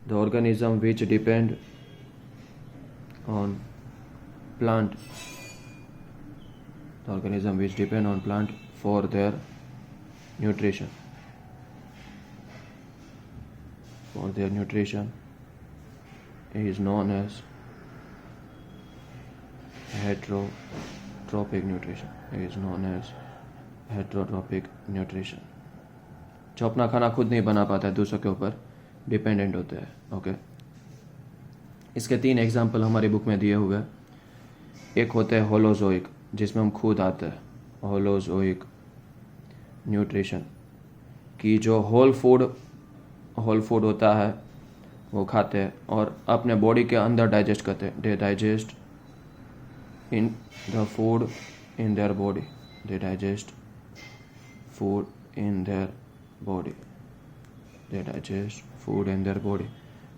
the organism which depend on plant for their nutrition is known as heterotrophic nutrition. जो अपना खाना खुद नहीं बना पाता है, दूसरों के ऊपर डिपेंडेंट होते हैं. ओके, इसके 3 एग्जाम्पल हमारी बुक में दिए हुए हैं. एक होते हैं होलोजोइक, जिसमें हम खुद आते हैं. होलोजोइक न्यूट्रिशन की जो होल फूड होता है वो खाते हैं और अपने बॉडी के अंदर डाइजेस्ट करते हैं. They digest in the food in their body. They digest food in their body.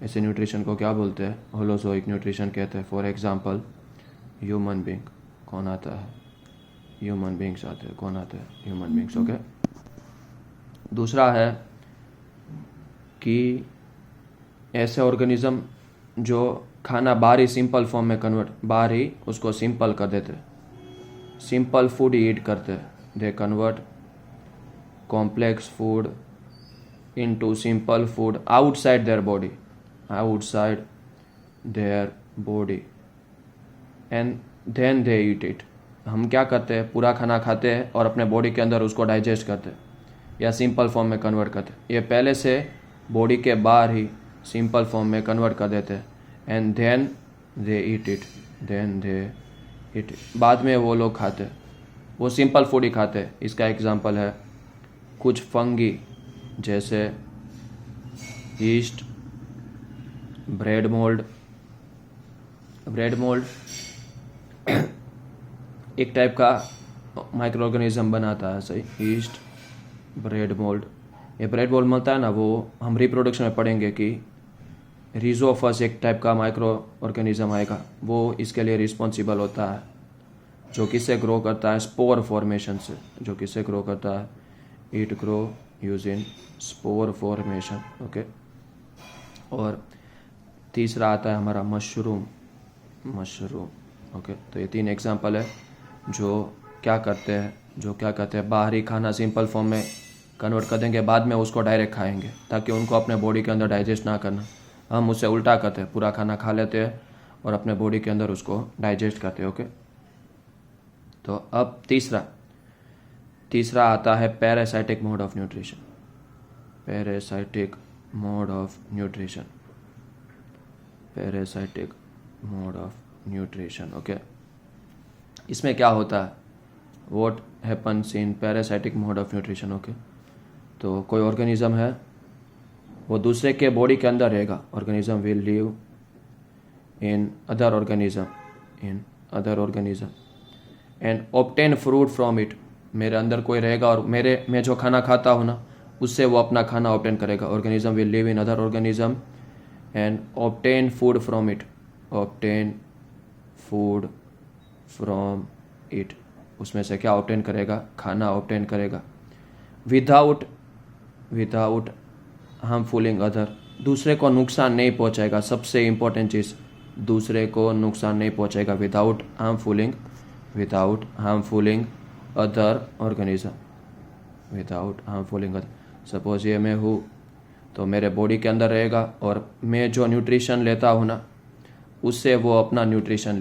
ऐसे न्यूट्रिशन को क्या बोलते हैं? होलोजोइक न्यूट्रिशन कहते हैं. For example human being. कौन आता है? ह्यूमन बीइंग्स आते हैं. कौन आते हैं? Human beings. ओके. दूसरा है कि ऐसे ऑर्गेनिज्म जो खाना बाहरी सिंपल फॉर्म में बाहरी उसको सिंपल कर देते हैं. सिंपल फूड ईट करते हैं. They convert complex food into simple food outside their body and then they eat it. हम क्या करते हैं? पूरा खाना खाते हैं और अपने बॉडी के अंदर उसको डाइजेस्ट करते हैं या सिंपल फॉर्म में कन्वर्ट करते हैं. ये पहले से बॉडी के बाहर ही सिंपल फॉर्म में कन्वर्ट कर देते हैं and then they eat it. बाद में वो लोग खाते हैं. वो सिंपल फूड ही खाते हैं. इसका एग्जांपल है कुछ फंगी जैसे यीस्ट, ब्रेड मोल्ड एक टाइप का माइक्रो ऑर्गेनिज्म बनाता है. सही, यीस्ट, ब्रेड मोल्ड. ये ब्रेड मोल्ड मिलता है ना, वो हम रिप्रोडक्शन में पढ़ेंगे कि रिजोफस एक टाइप का माइक्रो ऑर्गेनिज्म आएगा. वो इसके लिए रिस्पॉन्सिबल होता है, जो किससे ग्रो करता है? स्पोर फॉर्मेशन से. जो किससे ग्रो करता है? It grow using spore formation. Okay. और तीसरा आता है हमारा मशरूम. ओके. तो ये 3 एग्जांपल है जो क्या करते हैं? बाहरी खाना सिंपल फॉर्म में कन्वर्ट कर देंगे, बाद में उसको डायरेक्ट खाएंगे ताकि उनको अपने बॉडी के अंदर डाइजेस्ट ना करना. हम उससे उल्टा करते हैं, पूरा खाना खा लेते हैं और अपने बॉडी के अंदर उसको डाइजेस्ट करते हैं. ओके. तो अब तीसरा आता है parasitic mode of nutrition. Okay. इसमें क्या होता है? What happens in parasitic mode of nutrition. Okay. तो कोई ऑर्गेनिज्म है, वो दूसरे के बॉडी के अंदर रहेगा. Organism will live in other organism and obtain food from it. मेरे अंदर कोई रहेगा और मैं जो खाना खाता हूँ ना, उससे वो अपना खाना ऑब्टेन करेगा. Organism will live in other organism and obtain food from it. उसमें से क्या ऑब्टेन करेगा? खाना ऑब्टेन करेगा. Without harmfuling other. दूसरे को नुकसान नहीं पहुंचाएगा. सबसे इंपॉर्टेंट चीज़, दूसरे को नुकसान नहीं पहुंचाएगा. Without harmfuling other organism. Suppose ये मैं हूँ, तो मेरे बॉडी के अंदर रहेगा और मैं जो न्यूट्रिशन लेता हूँ ना, उससे वो अपना न्यूट्रिशन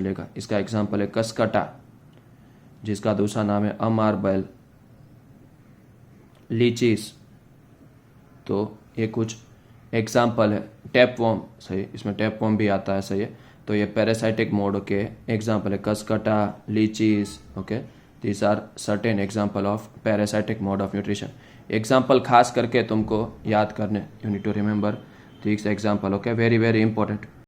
लेगा. इसका एग्जांपल है कसकटा, जिसका दूसरा नाम है अमारबेल, लीचीज. तो ये कुछ एग्जांपल है. टैपवॉर्म. सही, इसमें टैपवॉर्म भी आता है. सही है. तो ये पैरासाइटिक मोड के एग्जांपल है. Cuscuta, leeches. Okay. These are certain example of parasitic mode of nutrition. Example खास करके तुमको याद करने. You need to remember this example. Okay. Very very important.